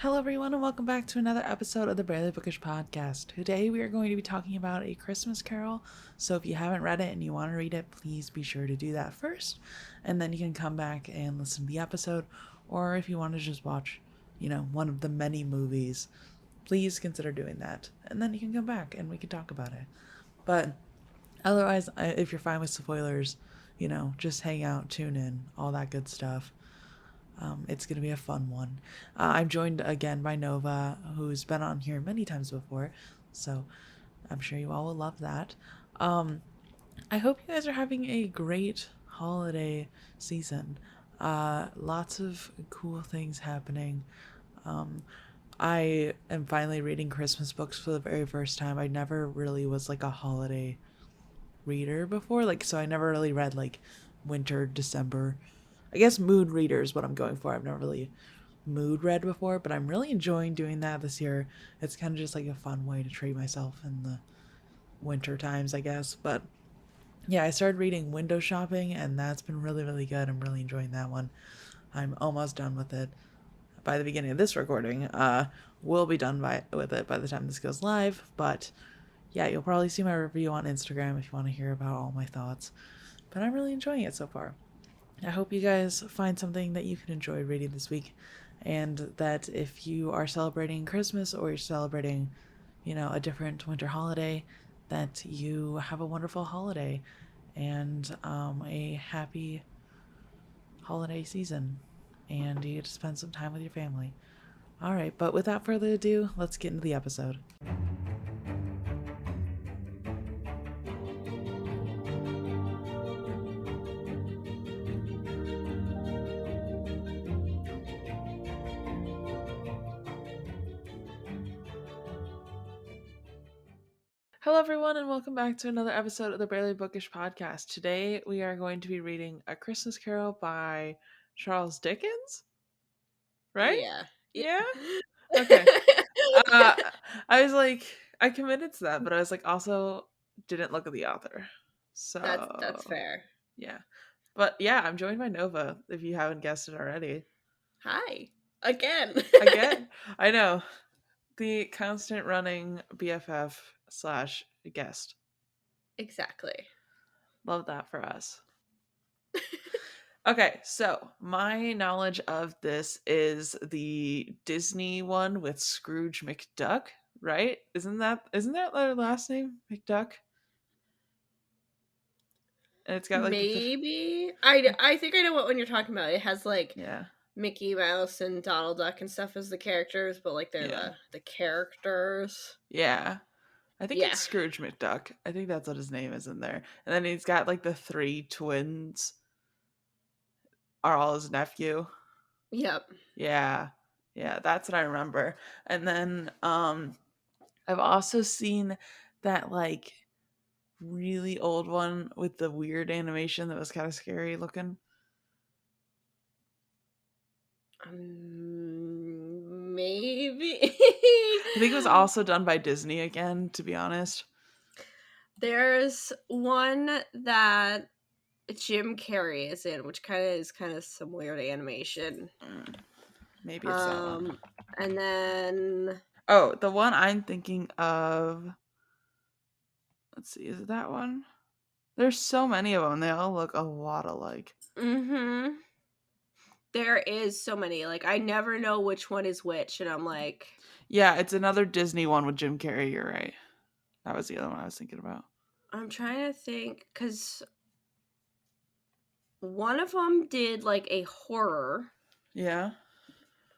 Hello, everyone, and welcome back to another episode of the Bookish podcast. Today, we are going to be talking about A Christmas Carol. So, if you haven't read it and you want to read it, please be sure to do that first, and then you can come back and listen to the episode. Or if you want to just watch, one of the many movies, please consider doing that, and then you can come back and we can talk about it. But otherwise, if you're fine with spoilers, just hang out, tune in, all that good stuff. It's going to be a fun one. I'm joined again by Nova, who's been on here many times before, so I'm sure you all will love that. I hope you guys are having a great holiday season. Lots of cool things happening. I am finally reading Christmas books for the very first time. I never really was like a holiday reader before, so I never really read like winter, December. I guess mood reader is what I'm going for. I've never really mood read before, but I'm really enjoying doing that this year. It's kind of just like a fun way to treat myself in the winter times, I guess. But yeah, I started reading Window Shopping, and that's been really, really good. I'm really enjoying that one. I'm almost done with it by the beginning of this recording. We'll be done with it by the time this goes live, but yeah, you'll probably see my review on Instagram if you want to hear about all my thoughts. But I'm really enjoying it so far. I hope you guys find something that you can enjoy reading this week, and that if you are celebrating Christmas or you're celebrating, a different winter holiday, that you have a wonderful holiday and a happy holiday season, and you get to spend some time with your family. All right, but without further ado, let's get into the episode. Hello, everyone, and welcome back to another episode of the Barely Bookish podcast. Today, we are going to be reading A Christmas Carol by Charles Dickens, right? Yeah. Okay. I was like, I committed to that, but I was like, also didn't look at the author. So That's fair. yeah. But yeah, I'm joined by Nova, if you haven't guessed it already. Hi. Again. Again, I know. The constant running BFF / guest. Exactly. Love that for us. Okay, so my knowledge of this is the Disney one with Scrooge McDuck, right? Isn't that their last name, McDuck? And it's got like Maybe. I think I know what one you're talking about. It has like yeah. Mickey Mouse and Donald Duck and stuff as the characters, but like they're Yeah. the characters. Yeah. I think Yeah. it's Scrooge McDuck. I think that's what his name is in there. And then he's got like the three twins are all his nephew. Yep. Yeah. Yeah, that's what I remember. And then I've also seen that like really old one with the weird animation that was kind of scary looking. Maybe. I think it was also done by Disney again, to be honest. There's one that Jim Carrey is in, which is some weird animation. Maybe it's that one. And then The one I'm thinking of. Let's see, is it that one? There's so many of them. They all look a lot alike. Mm-hmm. There is so many. Like, I never know which one is which, and I'm like... Yeah, it's another Disney one with Jim Carrey, you're right. That was the other one I was thinking about. I'm trying to think, because one of them did, like, a horror. Yeah?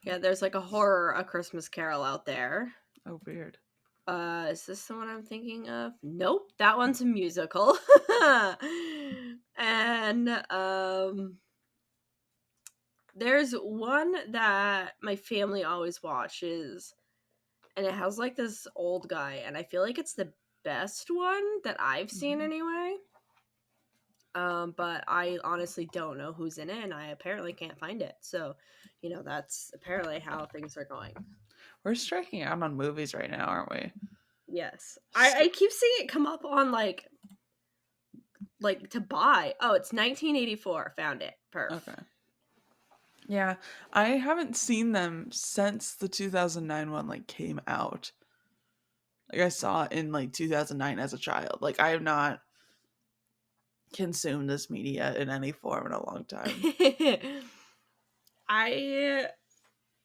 Yeah, there's, like, A Christmas Carol out there. Oh, weird. Is this the one I'm thinking of? Nope, that one's a musical. And, there's one that my family always watches, and it has like this old guy, and I feel like it's the best one that I've seen anyway. But I honestly don't know who's in it, and I apparently can't find it. So, that's apparently how things are going. We're striking out on movies right now, aren't we? Yes. I keep seeing it come up on like to buy. Oh, it's 1984. Found it. Perf. Okay. Yeah, I haven't seen them since the 2009 one like came out. Like I saw it in like 2009 as a child. Like I have not consumed this media in any form in a long time. I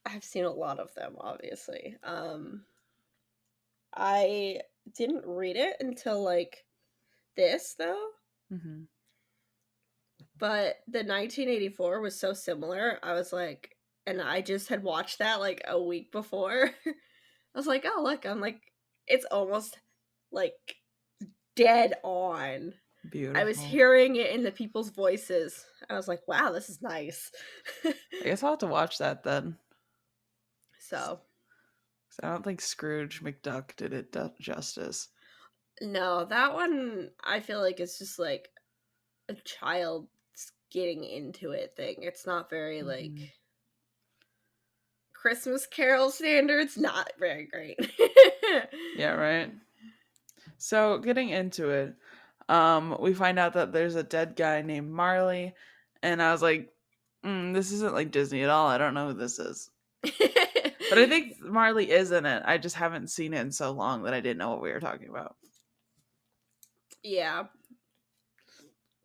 have seen a lot of them, obviously. I didn't read it until like this though, Hmm. but the 1984 was so similar. I was like, and I just had watched that like a week before. I was like, oh look, I'm like, it's almost like dead on. I was Beautiful. hearing it in the people's voices. I was like, wow, this is nice. I guess I'll have to watch that then. So, 'Cause I don't think Scrooge McDuck did it justice. no, that one I feel like is just like a child getting into it thing. It's not very like Hmm. Christmas Carol standards, not very great. Yeah, right. So getting into it, we find out that there's a dead guy named Marley, and I was like, this isn't like Disney at all. I don't know who this is. But I think Marley is in it. I just haven't seen it in so long that I didn't know what we were talking about. Yeah,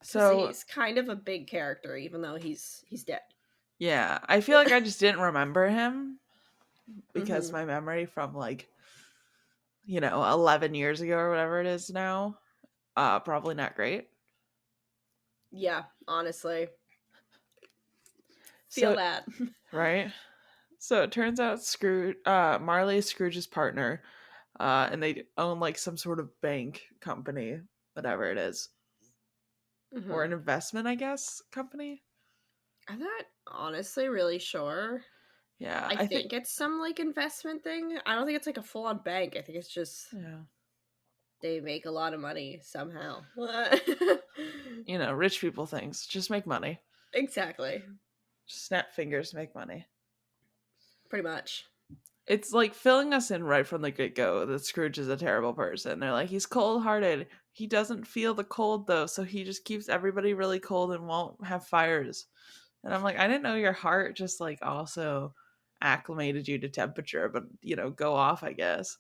because So he's kind of a big character, even though he's dead. yeah, I feel like I just didn't remember him because Hmm. my memory from like 11 years ago or whatever it is now, probably not great. Yeah, honestly, feel So that. right. So it turns out Marley is Scrooge's partner, and they own like some sort of bank company, whatever it is, or Hmm. an investment, I guess, company. I'm not honestly really sure. Yeah, I I think. think it's some like investment thing. I don't think it's like a full on bank. I think it's just Yeah, they make a lot of money somehow. rich people things just make money. Exactly. Just snap fingers, make money. Pretty much. It's like filling us in right from the get go that Scrooge is a terrible person. They're like, he's cold hearted. He doesn't feel the cold though, so he just keeps everybody really cold and won't have fires. And I'm like, I didn't know your heart just like also acclimated you to temperature, but go off, I guess.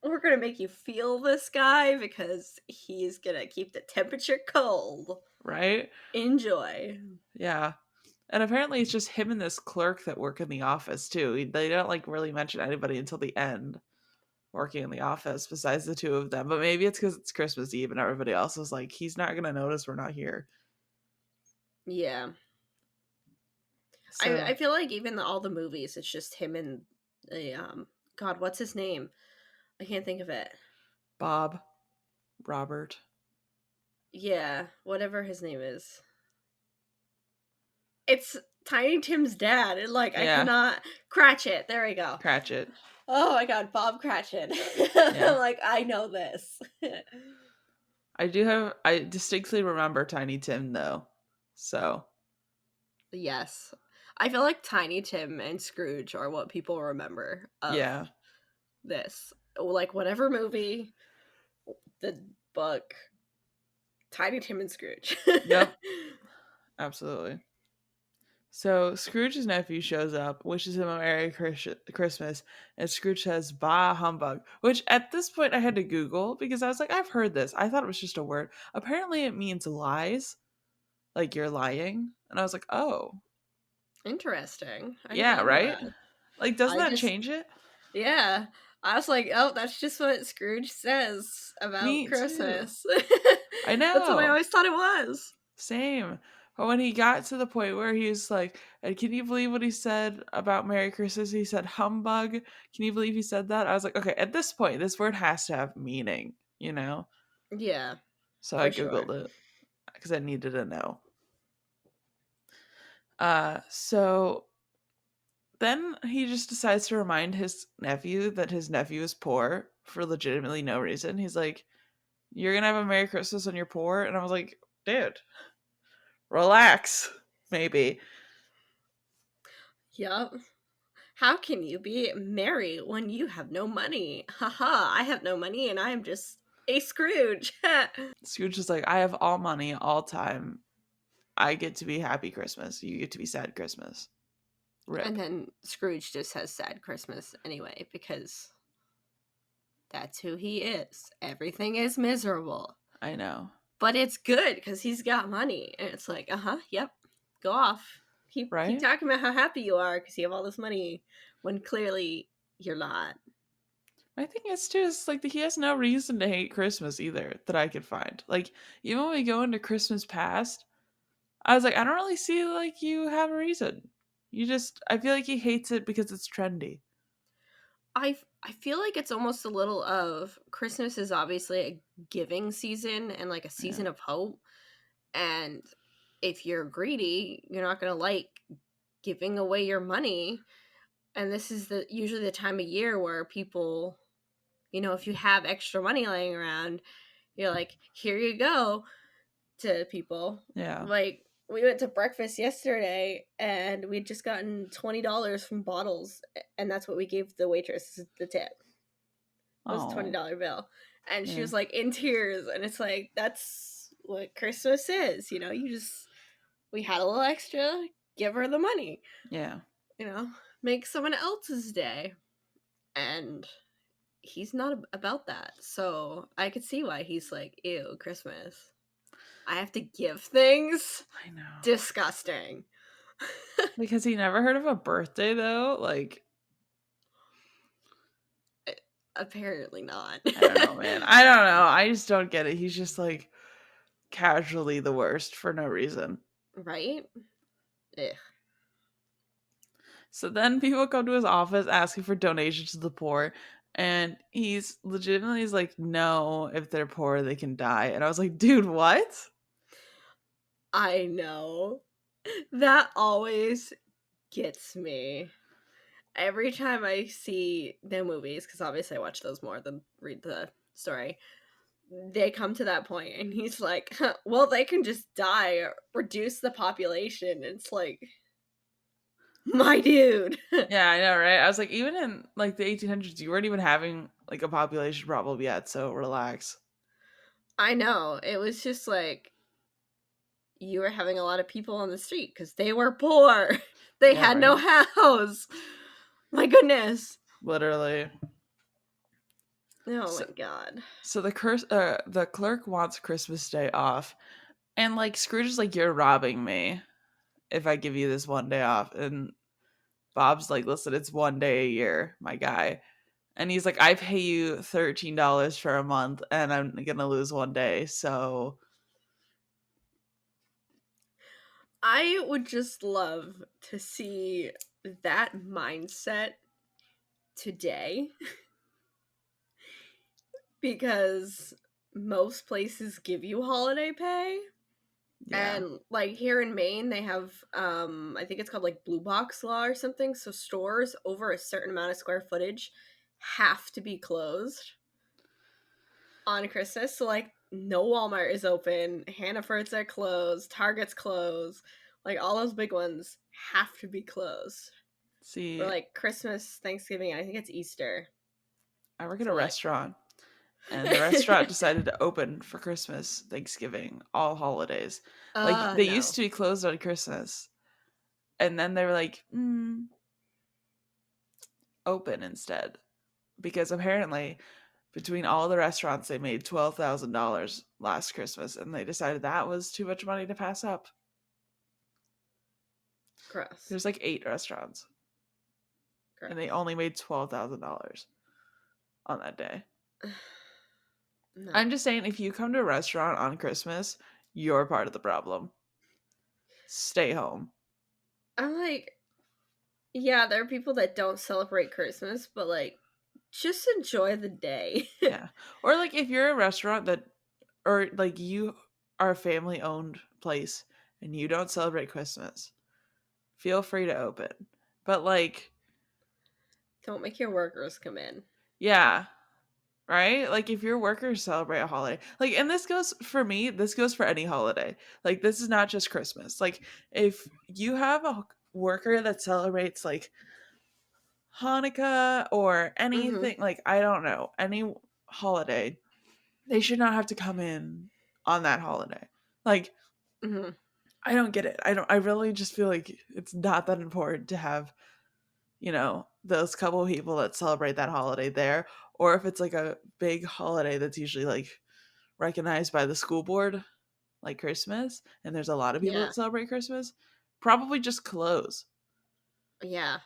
We're gonna make you feel this guy because he's gonna keep the temperature cold. Right? Enjoy. Yeah. And apparently it's just him and this clerk that work in the office too. They don't like really mention anybody until the end working in the office besides the two of them. But maybe it's because it's Christmas Eve and everybody else is like, he's not gonna notice we're not here. Yeah. I So feel like even all the movies, it's just him and the God, what's his name? I can't think of it. Bob, Robert. Yeah, whatever his name is. It's Tiny Tim's dad. And like I Yeah, cannot Cratchit. There we go. Cratchit. Oh my god, Bob Cratchit. Yeah. Like I know this. I distinctly remember Tiny Tim though. So Yes. I feel like Tiny Tim and Scrooge are what people remember of yeah. this. Like whatever movie, the book, Tiny Tim and Scrooge. Yep. Absolutely. So Scrooge's nephew shows up, wishes him a Merry Christmas, and Scrooge says "Bah humbug," which at this point I had to Google because I was like, I've heard this. I thought it was just a word. Apparently, it means lies, like you're lying. And I was like, oh, Interesting. I did yeah, not know right. that. Like, doesn't I that just change it? yeah. I was like, oh, that's just what Scrooge says about Me too. Christmas. I That's what I know. always thought it was. Same. But when he got to the point where he was like, and can you believe what he said about Merry Christmas? He said humbug. Can you believe he said that? I was like, okay, at this point, this word has to have meaning, you know? Yeah, So I for sure. Googled it because I needed to know. So then he just decides to remind his nephew that his nephew is poor for legitimately no reason. He's like, you're going to have a Merry Christmas when you're poor? And I was like, dude, relax, maybe. Yup. How can you be merry when you have no money? Haha, I have no money and I am just a Scrooge. Scrooge is like, I have all money all time. I get to be happy Christmas. You get to be sad Christmas. And Rip. then Scrooge just has sad Christmas anyway, because that's who he is. Everything is miserable. I know. But it's good because he's got money. And it's like, yep, go off. Keep Right? talking about how happy you are because you have all this money when clearly you're not. I think it's just like he has no reason to hate Christmas either that I could find. Like, even when we go into Christmas past, I was like, I don't really see like you have a reason. You just, I feel like he hates it because it's trendy. I feel like it's almost a little of Christmas is obviously a giving season and like a Yeah. season of hope. And if you're greedy, you're not going to like giving away your money. And this is usually the time of year where people, if you have extra money laying around, you're like, here you go to people. Yeah. Like, we went to breakfast yesterday and we'd just gotten $20 from bottles, and that's what we gave the waitress the tip. It was a Oh. $20 bill. And she Yeah. was like in tears, and it's like, that's what Christmas is, we had a little extra, give her the money. Yeah. Make someone else's day. And he's not about that. So I could see why he's like, ew, Christmas. I have to give things? I know. Disgusting. Because he never heard of a birthday though. Like, Apparently not. I don't know, man. I don't know. I just don't get it. He's just like casually the worst for no reason. Right? Ugh. So then people come to his office asking for donations to the poor. And he's legitimately like, no, if they're poor, they can die. And I was like, dude, what? I know. That always gets me. Every time I see the movies, because obviously I watch those more than read the story, they come to that point and he's like, well, they can just die or reduce the population. It's like, my dude. Yeah, I know, right? I was like, even in like the 1800s, you weren't even having like a population problem yet, so relax. I know. It was just like, you were having a lot of people on the street because they were poor. They Yeah, had no right? house. My goodness. Literally. Oh So, my god. so the clerk wants Christmas Day off, and like Scrooge is like, you're robbing me if I give you this one day off, and Bob's like, listen, it's one day a year, my guy. And he's like, I pay you $13 for a month and I'm gonna lose one day, so I would just love to see that mindset today because most places give you holiday pay. yeah. And like here in Maine, they have I think it's called like blue box law or something. So stores over a certain amount of square footage have to be closed on Christmas. So like no Walmart is open, Hannaford's are closed, Target's closed, like all those big ones have to be closed. For See, like Christmas, Thanksgiving, I think it's Easter. I work at So a like restaurant and the restaurant decided to open for Christmas, Thanksgiving, all holidays. Like they used no. to be closed on Christmas. And then they were like, open instead. Because apparently between all the restaurants they made $12,000 last Christmas and they decided that was too much money to pass up. Gross. There's like 8 restaurants and they Gross. only made $12,000 on that day. No. I'm just saying, if you come to a restaurant on Christmas, you're part of the problem. Stay home. I'm like, yeah, there are people that don't celebrate Christmas, but like, just enjoy the day. Yeah. Or like if you're a restaurant that, or like you are a family owned place and you don't celebrate Christmas, feel free to open. But like, Don't make your workers come in. yeah, right? Like if your workers celebrate a holiday, like, and this goes for me, this goes for any holiday. Like this is not just Christmas. Like if you have a worker that celebrates like Hanukkah or Mm-hmm. anything, like I don't know, any holiday, they should not have to come in on that holiday. Like Mm-hmm. I don't get it. I really just feel like it's not that important to have, those couple of people that celebrate that holiday there, or if it's like a big holiday that's usually like recognized by the school board, like Christmas, and there's a lot of people Yeah. that celebrate Christmas, probably just close. Yeah.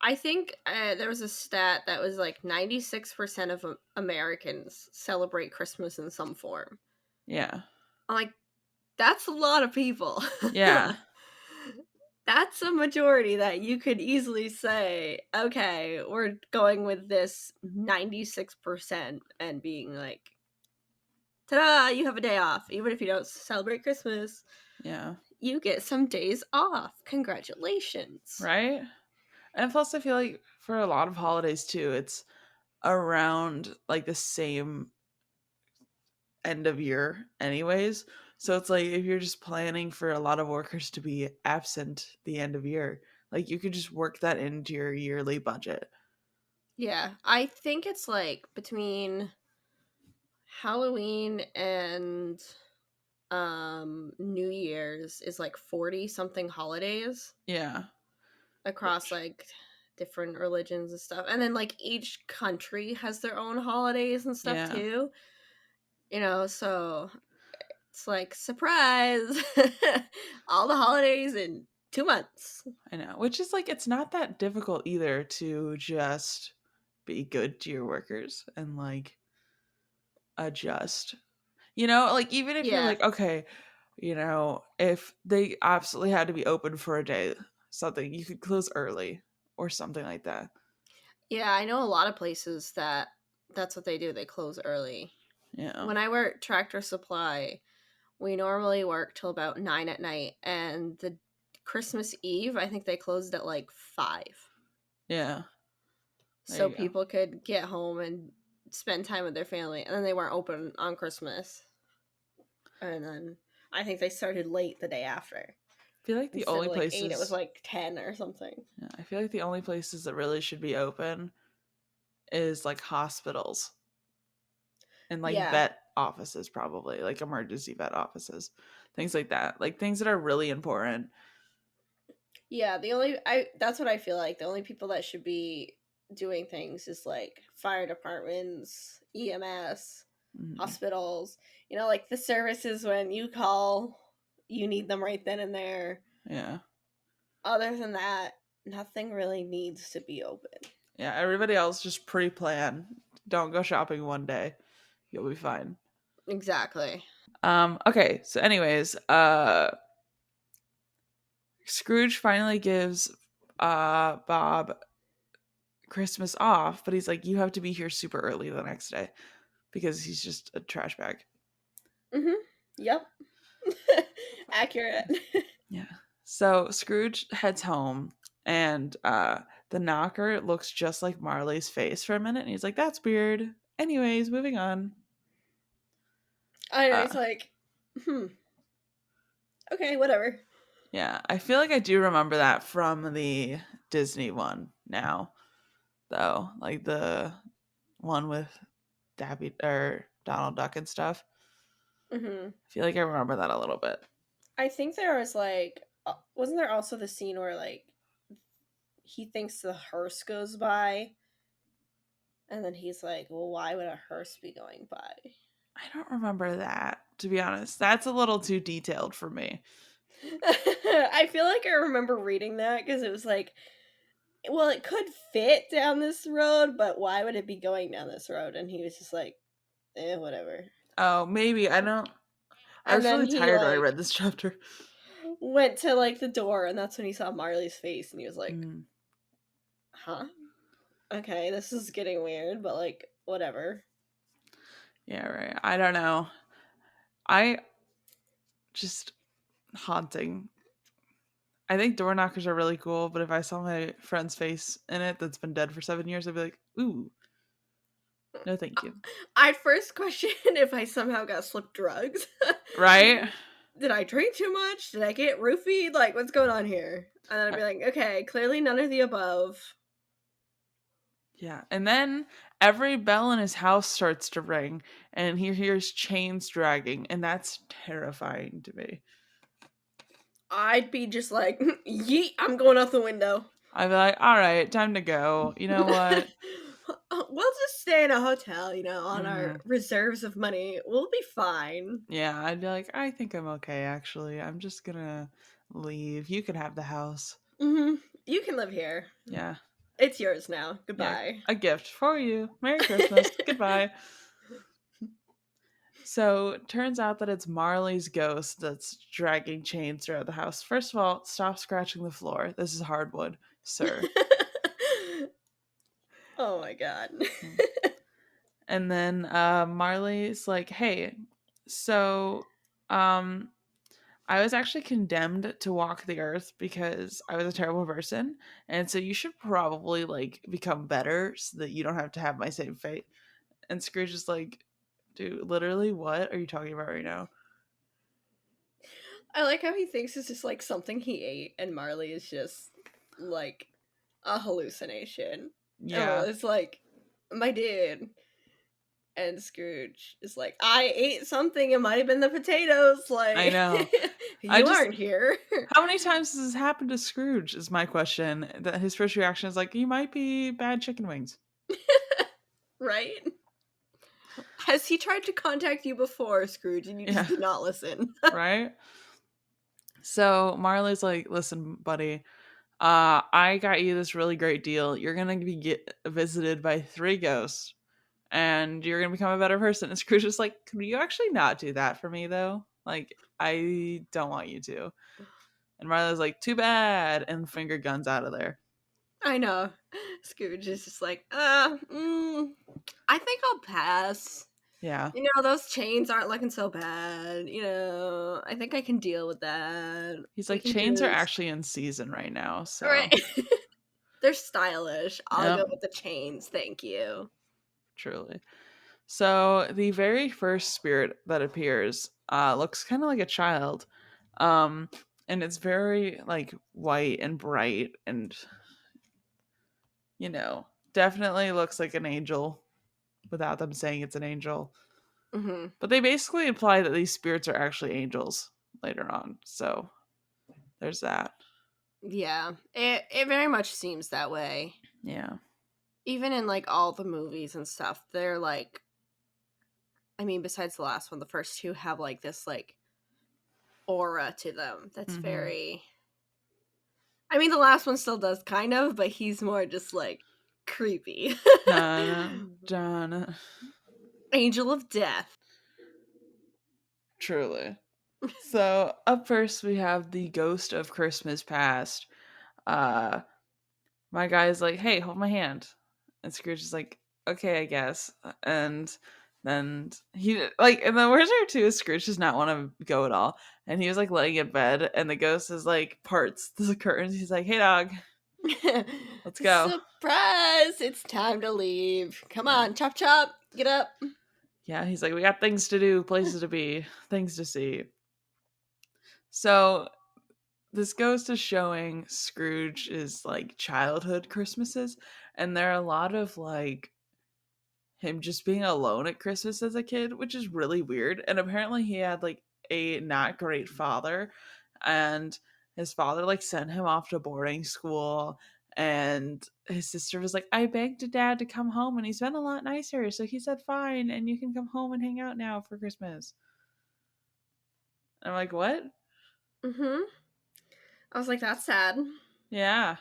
I think there was a stat that was like 96% of Americans celebrate Christmas in some form. Yeah. I'm like, that's a lot of people. Yeah. That's a majority that you could easily say, okay, we're going with this 96% and being like, ta-da, you have a day off. Even if you don't celebrate Christmas, Yeah. you get some days off. Congratulations. Right? And plus I feel like for a lot of holidays too, it's around like the same end of year anyways. So it's like if you're just planning for a lot of workers to be absent the end of year, like you could just work that into your yearly budget. Yeah, I think it's like between Halloween and New Year's is like 40 something holidays Yeah. across Which like different religions and stuff. And then like each country has their own holidays and stuff yeah, too. So it's like surprise. All the holidays in 2 months. I know. Which is like it's not that difficult either to just be good to your workers and like adjust. Like even if you're Yeah. like, okay, if they absolutely had to be open for a day, something, you could close early or something like that. Yeah, I know a lot of places that's what they do. They close early. Yeah. When I worked Tractor Supply, we normally work till about 9 at night, and the Christmas Eve, I think they closed at like 5. Yeah. There So you go. people could get home and spend time with their family, and then they weren't open on Christmas. And then I think they started late the day after. I feel like the Instead only of like 8, it was places like 10 or something. yeah, I feel like the only places that really should be open is like hospitals and like Yeah. vet offices, probably like emergency vet offices, things like that, like things that are really important. Yeah, the only I that's what I feel like. The only people that should be doing things is like fire departments, EMS, Mhm. hospitals. Like the services when you call, you need them right then and there. Yeah. Other than that, nothing really needs to be open. Yeah, everybody else just pre-plan. Don't go shopping one day. You'll be fine. Exactly. Okay, so anyways, Scrooge finally gives Bob Christmas off, but he's like, you have to be here super early the next day because he's just a trash bag. Mhm. Yep. Accurate. Yeah. So Scrooge heads home and the knocker looks just like Marley's face for a minute and he's like, that's weird. Anyways, moving on. I know, Uh it's like, okay, whatever. yeah, I feel like I do remember that from the Disney one now, though. Like the one with Daffy or Donald Duck and stuff. hmm I feel like I remember that a little bit. I think there was like, wasn't there also the scene where like he thinks the hearse goes by, and then he's like, "Well, why would a hearse be going by?" I don't remember that, to be honest. That's a little too detailed for me. I feel like I remember reading that because it was like, well, it could fit down this road, but why would it be going down this road? And he was just like, whatever. Oh, maybe. I And was then really he tired when I like read this chapter. went to like the door, and that's when he saw Marley's face, and he was like, Mm, "Huh? Okay, this is getting weird, but like, whatever." yeah, right. I don't know. I just haunting. I think door knockers are really cool, but if I saw my friend's face in it that's been dead for 7 years, I'd be like, ooh, no thank you. I'd first question if I somehow got slipped drugs. Right? Did I drink too much? Did I get roofied? Like, what's going on here? And then I'd be like, okay, clearly none of the above. Yeah. And then every bell in his house starts to ring and he hears chains dragging, and that's terrifying to me. I'd be just like, yeet, I'm going out the window. I'd be like, all right, time to go. You know what? We'll just stay in a hotel, on our Hmm. reserves of money. We'll be fine. Yeah, I'd be like, I think I'm okay, actually. I'm just gonna leave. You can have the house. You can live here. Yeah. It's yours now. Yeah. Goodbye. A gift for you. Merry Christmas. Goodbye. So, turns out that it's Marley's ghost that's dragging chains throughout the house. First of all, stop scratching the floor. This is hardwood, sir. Oh my god. Mm. And then Marley's like, hey, so um, I was actually condemned to walk the earth because I was a terrible person. And so you should probably like become better so that you don't have to have my same fate. And Scrooge is like, dude, literally, what are you talking about right now? I like how he thinks it's just like something he ate, and Marley is just like a hallucination. Oh, Yeah, it's like, my dude. And Scrooge is like, I ate something. It might have been the potatoes. I Like, know. I you just, aren't here. how many times has this happened to Scrooge? Is my question. That his first reaction is like, you might be bad chicken wings, Right? Has he tried to contact you before, Scrooge, and you just yeah, did not listen? right? So Marley's like, listen, buddy, I got you this really great deal. You're gonna be visited by 3 ghosts, and you're gonna become a better person. And Scrooge is like, could you actually not do that for me though? Like, I don't want you to. And Marley's like, too bad, and finger guns out of there. I know. Scrooge is just like, I think I'll pass. Yeah. Those chains aren't looking so bad. I think I can deal with that. He's We like, can chains are just. actually in season right now, Right. so They're stylish. I'll go yep, with the chains. Thank you. truly. So the very first spirit that appears looks kind of like a child, um, and it's very like white and bright, and definitely looks like an angel without them saying it's an angel. Hmm. But they basically imply that these spirits are actually angels later on. So there's that. Yeah, it very much seems that way. Yeah. Even in like all the movies and stuff, they're like, I mean, besides the last one, the first two have like this like aura to them that's Mm-hmm. very. I mean, the last one still does kind of, but he's more just like creepy. Donna, Donna. Angel of Death. Truly. So up first we have the ghost of Christmas past. Uh my guy's like, hey, hold my hand. And Scrooge is like, okay, I guess. And then and the worst part too is Scrooge does not want to go at all. And he was like laying in bed, and the ghost is like parts the curtains. He's like, hey, dog, let's go. Surprise! It's time to leave. Come Yeah. on, chop chop, get up. Yeah, he's like, we got things to do, places to be, things to see. So this ghost is showing Scrooge's like childhood Christmases, and there are a lot of like him just being alone at Christmas as a kid, which is really weird. And apparently he had like a not great father, and his father like sent him off to boarding school, and his sister was like, I begged dad to come home and he's been a lot nicer, so he said fine, and you can come home and hang out now for Christmas. And I'm like, what? Mm-hmm. I was like, that's sad. Yeah.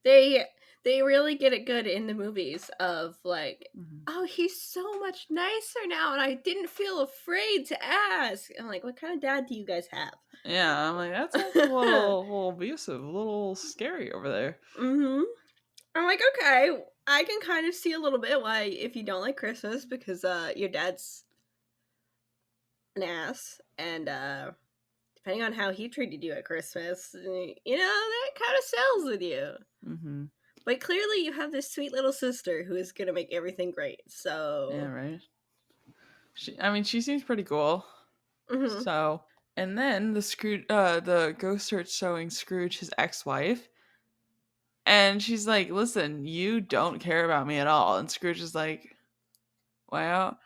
They they really get it good in the movies of like, Mhm. oh, he's so much nicer now, and I didn't feel afraid to ask. I'm like, what kind of dad do you guys have? Yeah, I'm like, that sounds a little abusive, a little scary over there. Mm-hmm. I'm like, okay, I can kind of see a little bit why if you don't like Christmas because your dad's an ass, and depending on how he treated you at Christmas, that kind of sells with you. Hmm. But clearly, you have this sweet little sister who is gonna make everything great. Yeah, So, right. I mean, she seems pretty cool. hmm. So, and then the ghost starts showing Scrooge his ex-wife, and she's like, "Listen, you don't care about me at all." And Scrooge is like, "Well,"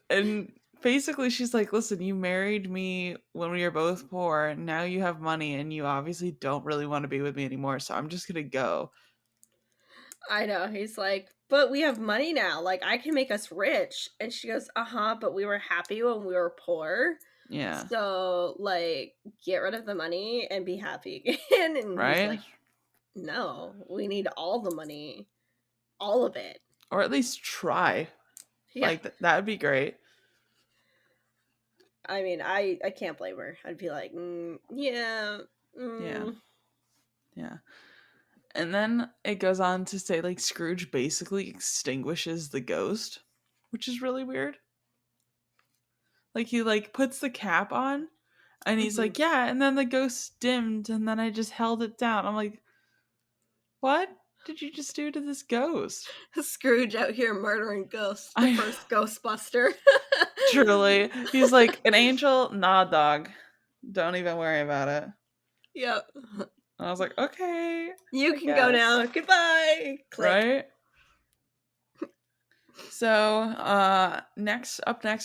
and basically she's like, listen, you married me when we were both poor. Now you have money and you obviously don't really want to be with me anymore. So I'm just going to go. I know. He's like, but we have money now. Like, I can make us rich. And she goes, but we were happy when we were poor. Yeah. So, like, get rid of the money and be happy again. And he's Right? like, no, we need all the money, all of it. Or at least try. Yeah. Like, that would be great. I mean, I can't blame her. I'd be like, yeah. Yeah. Yeah. And then it goes on to say, like, Scrooge basically extinguishes the ghost, which is really weird. Like, he, like, puts the cap on, and he's like, yeah, and then the ghost dimmed, and then I just held it down. I'm like, what did you just do to this ghost? Scrooge out here murdering ghosts. The first Ghostbuster. Truly. He's like, an angel? Nah, dog. Don't even worry about it. Yep. And I was like, okay. You can go now. Goodbye. Click. Right? So, next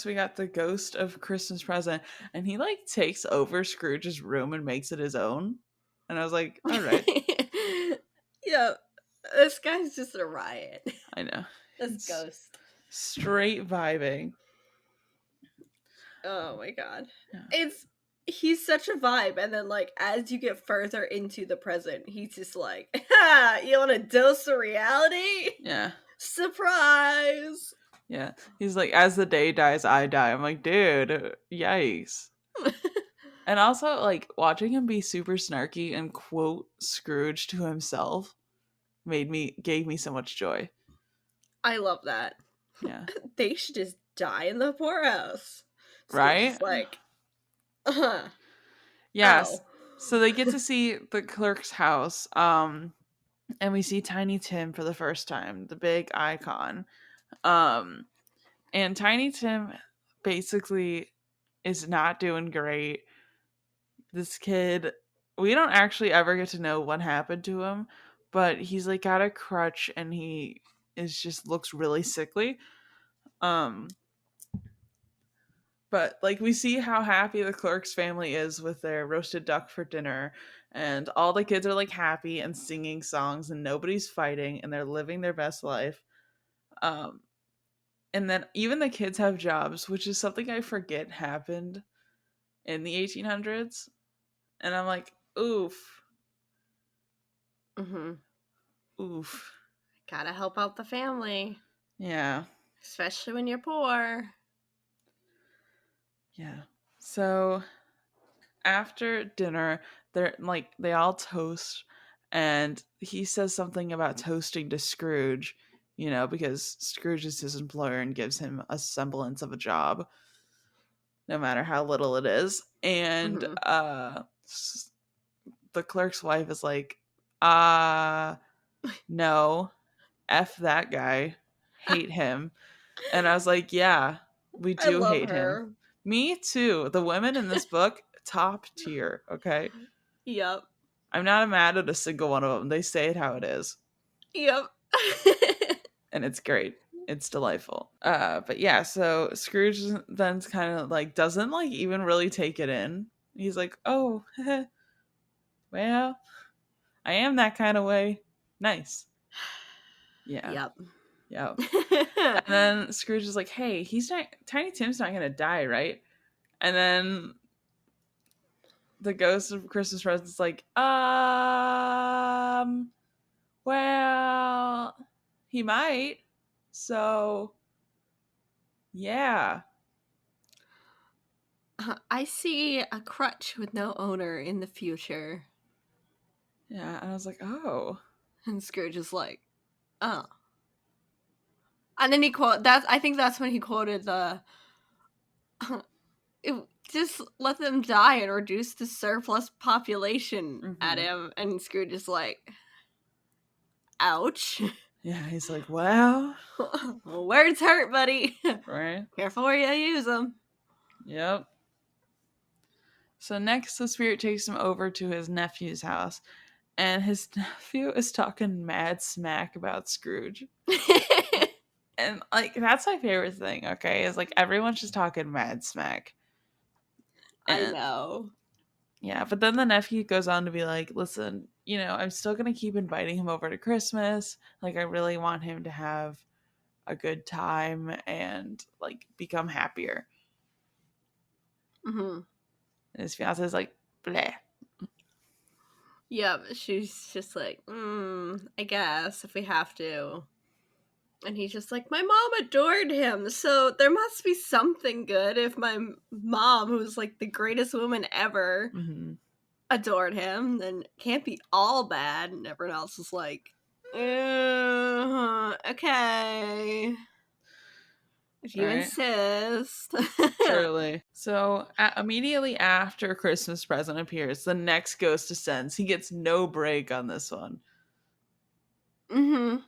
we got the Ghost of Christmas Present, and he like takes over Scrooge's room and makes it his own. And I was like, all right. Yeah, this guy's just a riot. I know. This ghost. Straight vibing. Oh my god. Yeah. He's such a vibe, and then like as you get further into the present, he's just like, you want a dose of reality? Yeah. Surprise! Yeah. He's like, as the day dies, I die. I'm like, dude, yikes. And also, like, watching him be super snarky and quote Scrooge to himself gave me so much joy. I love that. Yeah. They should just die in the poorhouse. Right? Like, yes. Ow. So they get to see the clerk's house. And we see Tiny Tim for the first time, the big icon. And Tiny Tim basically is not doing great. This kid, we don't actually ever get to know what happened to him, but he's like got a crutch and he is just looks really sickly. But like we see how happy the clerk's family is with their roasted duck for dinner, and all the kids are like happy and singing songs and nobody's fighting and they're living their best life. And then even the kids have jobs, which is something I forget happened in the 1800s. And I'm like, oof. Oof. Gotta help out the family. Yeah. Especially when you're poor. Yeah. So after dinner, they all toast, and he says something about toasting to Scrooge, because Scrooge is his employer and gives him a semblance of a job, no matter how little it is. And the clerk's wife is like, no, F that guy, hate him. And I was like, yeah, we do hate him. Me too. The women in this book, top tier, okay? Yep. I'm not mad at a single one of them. They say it how it is. Yep. And it's great. It's delightful. But yeah, so Scrooge then kind of like doesn't like even really take it in. He's like, oh, well, I am that kind of way. Nice. Yeah. Yep. And then Scrooge is like, hey, Tiny Tim's not gonna die, right? And then the ghost of Christmas Present is like, well, he might. So, yeah. I see a crutch with no owner in the future. Yeah, and I was like, oh. And Scrooge is like, oh. And then I think that's when he quoted the just let them die and reduce the surplus population at him. And Scrooge is like, ouch. Yeah, he's like, well. Words hurt, buddy. Right? Careful where you use them. Yep. So next, the spirit takes him over to his nephew's house. And his nephew is talking mad smack about Scrooge. And like that's my favorite thing, okay? Is like everyone's just talking mad smack. I And know. yeah, but then the nephew goes on to be like, listen, I'm still gonna keep inviting him over to Christmas. Like I really want him to have a good time and like become happier. Mm-hmm. And his fiance is like, bleh. Yeah, she's just like, I guess if we have to. And he's just like, my mom adored him, so there must be something good if my mom, who's like the greatest woman ever, Mm-hmm. adored him, then it can't be all bad. And everyone else is like, okay, if you Right? insist. Truly. So immediately after Christmas present appears, the next ghost descends. He gets no break on this one. Mm-hmm.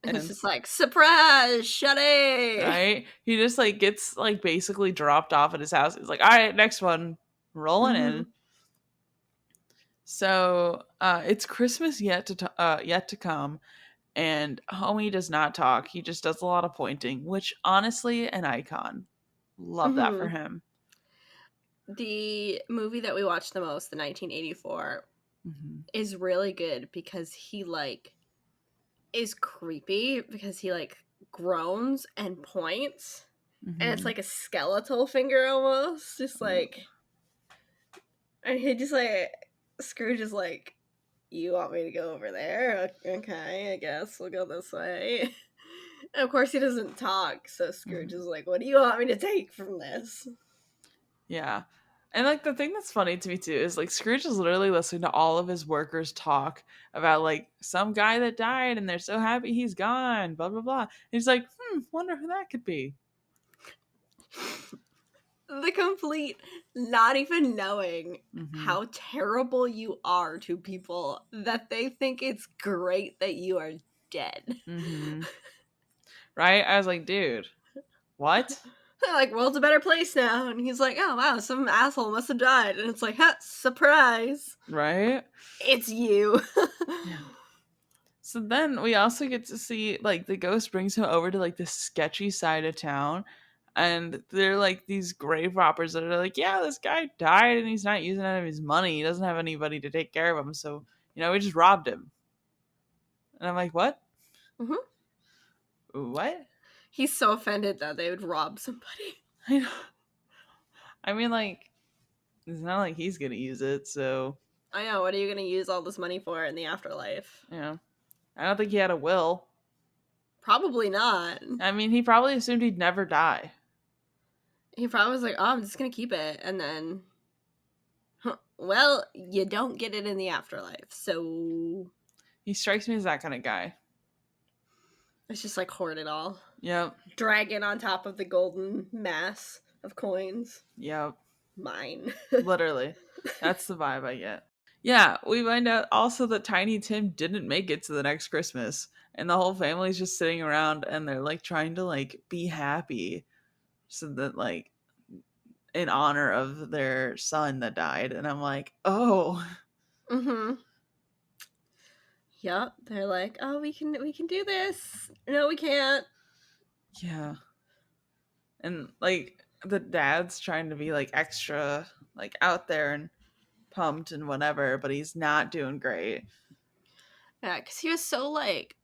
It's And just like, surprise, Shuddy! right, he just like gets like basically dropped off at his house. He's like, all right, next one, rolling Mm-hmm. in. So it's Christmas yet to come, and homie does not talk. He just does a lot of pointing, which honestly, an icon. Love that for Mm-hmm. him. The movie that we watched the most, the 1984, Mm-hmm. is really good because he like is creepy because he like groans and points, and it's Mm-hmm. like a skeletal finger almost, just like, and he just like, Scrooge is like, you want me to go over there? Okay, I guess we'll go this way. And of course he doesn't talk, so Scrooge Mm-hmm. is like, what do you want me to take from this? Yeah. And like the thing that's funny to me too is like Scrooge is literally listening to all of his workers talk about like some guy that died and they're so happy he's gone, blah blah blah. And he's like, wonder who that could be. The complete not even knowing Mm-hmm. how terrible you are to people that they think it's great that you are dead. Mm-hmm. Right? I was like, dude, what? They're like, world's a better place now. And he's like, oh wow, some asshole must have died. And it's like, ha, surprise. Right? It's you. Yeah. So then we also get to see like the ghost brings him over to like this sketchy side of town. And they're like these grave robbers that are like, yeah, this guy died and he's not using any of his money. He doesn't have anybody to take care of him. So, we just robbed him. And I'm like, what? Mhm. What? He's so offended that they would rob somebody. I know. I mean, like, it's not like he's going to use it. So, I know, what are you going to use all this money for in the afterlife? I don't think he had a will. Probably not. I mean, he probably assumed he'd never die. He probably was like, oh, I'm just going to keep it. And then, well, you don't get it in the afterlife. So He strikes me as that kind of guy. it's just like hoard it all. Yep. Dragon on top of the golden mass of coins. Yep. Mine. Literally. That's the vibe I get. Yeah, we find out also that Tiny Tim didn't make it to the next Christmas. And the whole family's just sitting around and they're like trying to like be happy. So that like in honor of their son that died. And I'm like, oh. Mm-hmm. Yep. They're like, oh, we can do this. No, we can't. Yeah. And like the dad's trying to be like extra like out there and pumped and whatever, but he's not doing great. Yeah, because he was so like,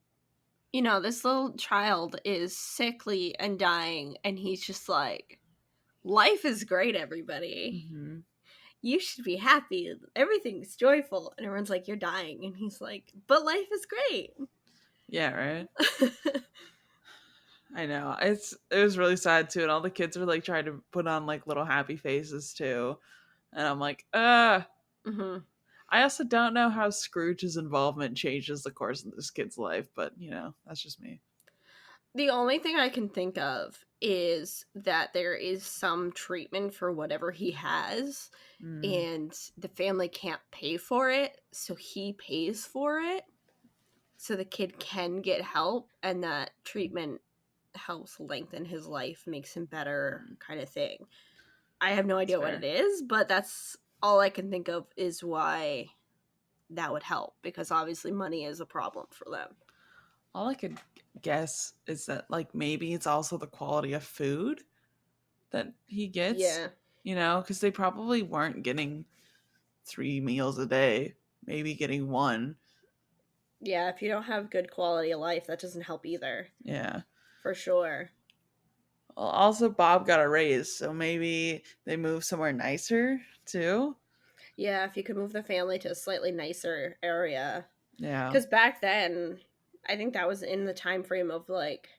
this little child is sickly and dying, and he's just like, life is great, everybody. Mm-hmm. You should be happy. Everything's joyful. And everyone's like, you're dying. And he's like, but life is great. Yeah, right. I know. It was really sad too, and all the kids were like trying to put on like little happy faces too. And I'm like, Mm-hmm. I also don't know how Scrooge's involvement changes the course of this kid's life, but that's just me. The only thing I can think of is that there is some treatment for whatever he has, Mm, and the family can't pay for it, so he pays for it so the kid can get help, and that treatment helps lengthen his life, makes him better, kind of thing. I have no that's idea what fair. it is, but that's all I can think of is why that would help, because obviously money is a problem for them. All I could guess is that like maybe it's also the quality of food that he gets, Yeah. because they probably weren't getting 3 meals a day, maybe getting one. Yeah, if you don't have good quality of life, that doesn't help either. Yeah. For sure. Well, also, Bob got a raise, so maybe they move somewhere nicer too. Yeah, if you could move the family to a slightly nicer area. Yeah. Because back then, I think that was in the time frame of like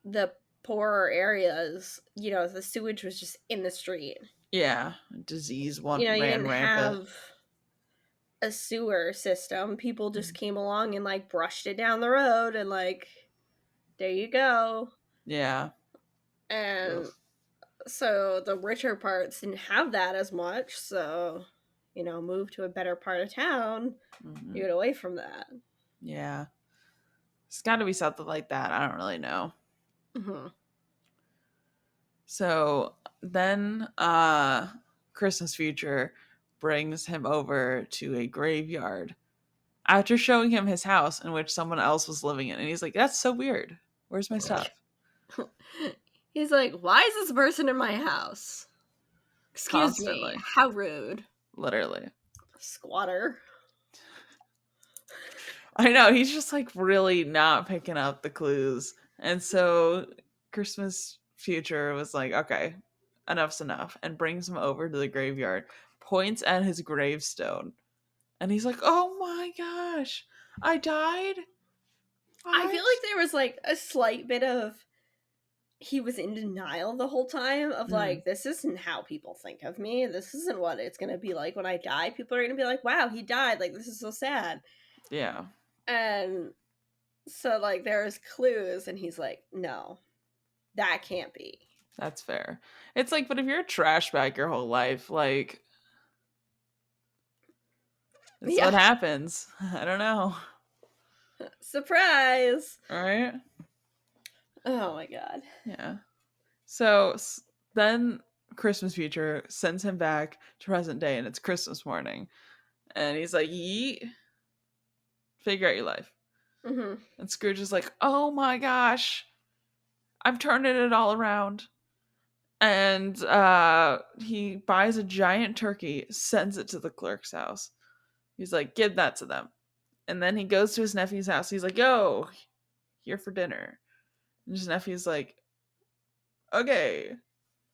the poorer areas, the sewage was just in the street. Yeah. Disease one You ran didn't rampant. have a sewer system. People just Mm. came along and like brushed it down the road and like, there you go. Yeah. Ugh. And so the richer parts didn't have that as much. So, move to a better part of town, you Mhm. get away from that. Yeah. It's got to be something like that. I don't really know. Hmm. So then Christmas Future brings him over to a graveyard after showing him his house in which someone else was living in. And he's like, that's so weird. Where's my stuff? He's like, why is this person in my house? Excuse me, Constantly. how rude. Literally. Squatter. I know. He's just like really not picking up the clues. And so Christmas Future was like, okay, enough's enough. And brings him over to the graveyard, points at his gravestone. And he's like, oh my gosh, I died? I What? feel like there was like a slight bit of he was in denial the whole time of Mm, like, this isn't how people think of me. This isn't what it's gonna be like when I die. People are gonna be like, wow, he died. Like, this is so sad. yeah, And so like there's clues and he's like, no, that can't be. that's fair. It's like, but if you're a trash bag your whole life, like, that's Yeah. what happens. I don't know. Surprise. All right. Oh my god. Yeah. So then Christmas Future sends him back to present day, and it's Christmas morning. And he's like, yeet, figure out your life. Hmm. And Scrooge is like, oh my gosh, I'm turning it all around. And he buys a giant turkey, sends it to the clerk's house. He's like, give that to them. And then he goes to his nephew's house. He's like, yo, here for dinner. And his nephew's like, okay,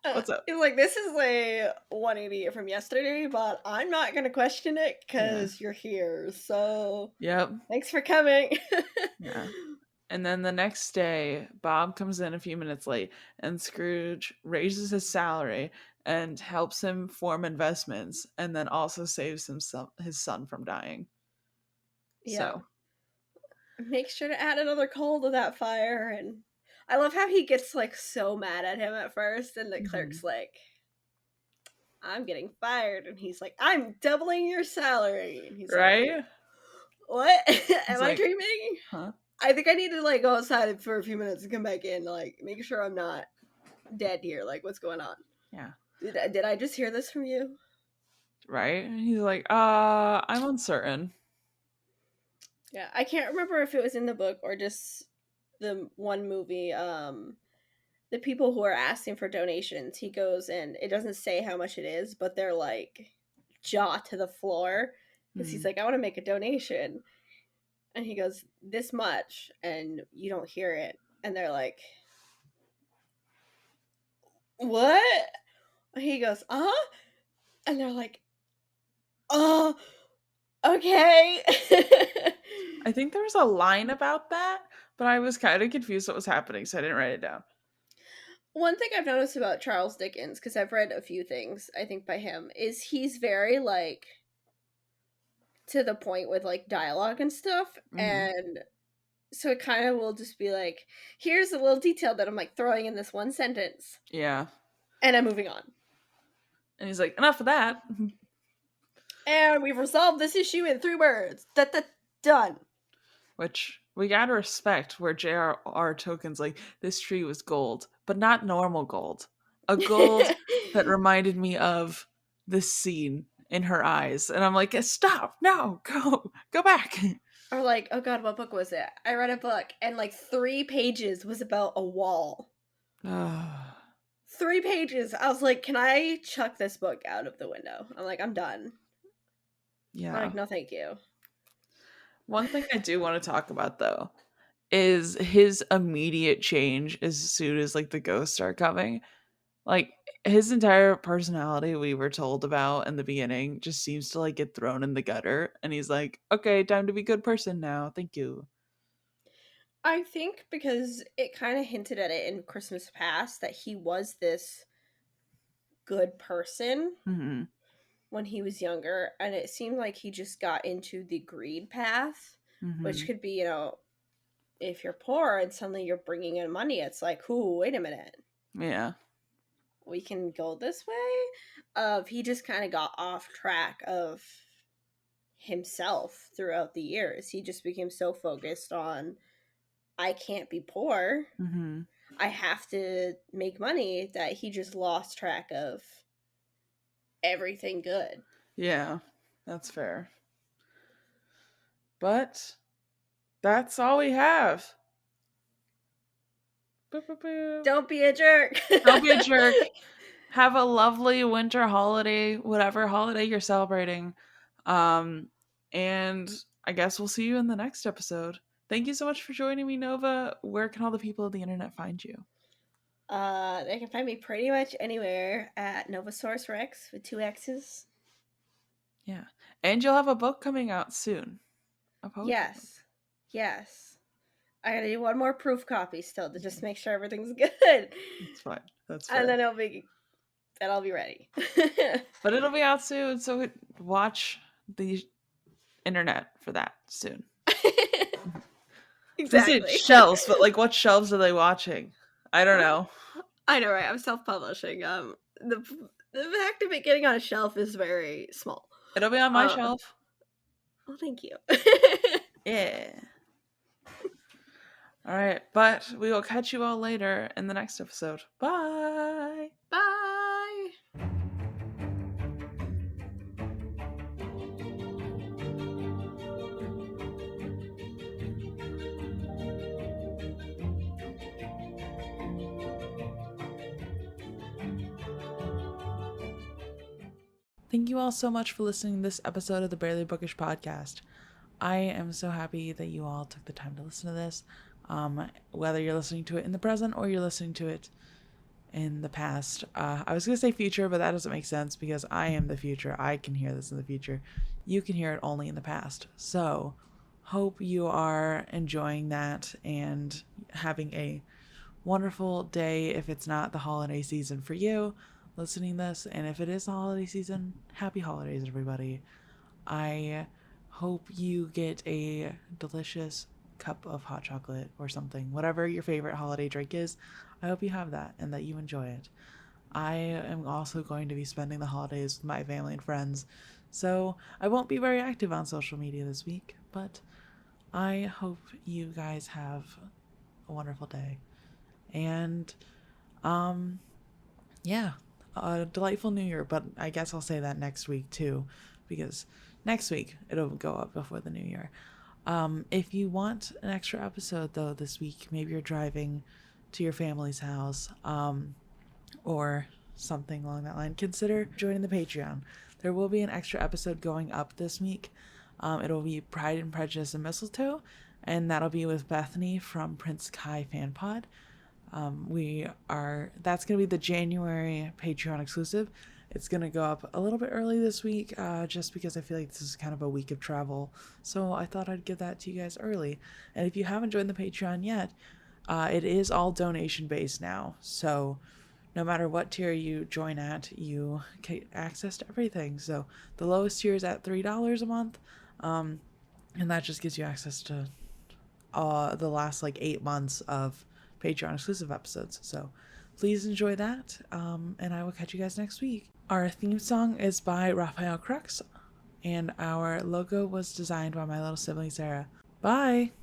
what's up? He's like, this is a 180 from yesterday, but I'm not gonna question it Yeah. because you're here. So Yep. thanks for coming. Yeah. And then the next day, Bob comes in a few minutes late, and Scrooge raises his salary and helps him form investments, and then also saves his son from dying. Yeah. So, Make sure to add another coal to that fire. And I love how he gets like so mad at him at first, and the clerk's like, I'm getting fired. And he's like, I'm doubling your salary. And he's like, right? what? He's Am I like, dreaming? huh? I think I need to like go outside for a few minutes and come back in, like make sure I'm not dead here. Like, what's going on? Yeah. Did I just hear this from you? Right? And he's like, I'm uncertain. Yeah, I can't remember if it was in the book or just the one movie. The people who are asking for donations, he goes and it doesn't say how much it is, but they're like jaw to the floor because he's Hmm. like, I want to make a donation, and he goes this much, and you don't hear it, and they're like, what? He goes, and they're like, oh, okay. I think there was a line about that, but I was kind of confused what was happening, so I didn't write it down. One thing I've noticed about Charles Dickens, because I've read a few things, I think, by him, is he's very, like, to the point with, like, dialogue and stuff. Hmm. And so it kind of will just be like, here's a little detail that I'm, like, throwing in this one sentence, Yeah. and I'm moving on. And he's like, enough of that. And we've resolved this issue in 3 words. Done. Which we gotta respect, where J.R.R. Tolkien's like, this tree was gold, but not normal gold. A gold that reminded me of this scene in her eyes. And I'm like, stop, no, go back. Or like, oh god, what book was it? I read a book and like 3 pages was about a wall. 3 pages. I was like, can I chuck this book out of the window? I'm like, I'm done. I'm Yeah. like, no, thank you. One thing I do want to talk about though is his immediate change as soon as like the ghosts start coming. Like his entire personality we were told about in the beginning just seems to like get thrown in the gutter and he's like, "Okay, time to be a good person now. Thank you." I think because it kind of hinted at it in Christmas Past that he was this good person Mhm. when he was younger, and it seemed like he just got into the greed path, which Mhm. could be, if you're poor and suddenly you're bringing in money, it's like, ooh, wait a minute, Yeah. we can go this way. He just kind of got off track of himself throughout the years. He just became so focused on, I can't be poor, Mhm. I have to make money, that he just lost track of everything good. Yeah. That's fair. But that's all we have. Boop, boop, boop. Don't be a jerk. Don't be a jerk. Have a lovely winter holiday, whatever holiday you're celebrating. And I guess we'll see you in the next episode. Thank you so much for joining me, Nova. Where can all the people on the internet find you? They can find me pretty much anywhere at Novasaurus Rex with 2 X's. Yeah. And you'll have a book coming out soon. A poetry book. Yes. Yes. I gotta do one more proof copy still to just make sure everything's good. That's fine. That's fair. And then I'll be ready. But it'll be out soon, so watch the internet for that soon. Visit Exactly. shelves, but like what shelves are they watching? I don't know. I know, right? I'm self-publishing. The fact of it getting on a shelf is very small. It'll be on my shelf. Well, thank you. Yeah. All right, but we will catch you all later in the next episode. Bye. Bye. Thank you all so much for listening to this episode of the Barely Bookish podcast. I am so happy that you all took the time to listen to this. Whether you're listening to it in the present or you're listening to it in the past. I was going to say future, but that doesn't make sense because I am the future. I can hear this in the future. You can hear it only in the past. So, hope you are enjoying that and having a wonderful day if it's not the holiday season for you listening this. And if it is the holiday season, happy holidays, everybody. I hope you get a delicious cup of hot chocolate or something, whatever your favorite holiday drink is. I hope you have that and that you enjoy it. I am also going to be spending the holidays with my family and friends, so I won't be very active on social media this week, but I hope you guys have a wonderful day. And, yeah, a delightful new year, but I guess I'll say that next week too, because next week it'll go up before the new year. If you want an extra episode though this week, maybe you're driving to your family's house, or something along that line, consider joining the Patreon. There will be an extra episode going up this week. It'll be Pride and Prejudice and Mistletoe, and that'll be with Bethany from Prince Kai Fan Pod. That's going to be the January Patreon exclusive. It's going to go up a little bit early this week, just because I feel like this is kind of a week of travel. So I thought I'd give that to you guys early. And if you haven't joined the Patreon yet, it is all donation based now. So no matter what tier you join at, you get access to everything. So the lowest tier is at $3 a month. And that just gives you access to the last like 8 months of Patreon exclusive episodes. So please enjoy that. And I will catch you guys next week. Our theme song is by Raphael Crux, and our logo was designed by my little sibling Sarah. Bye!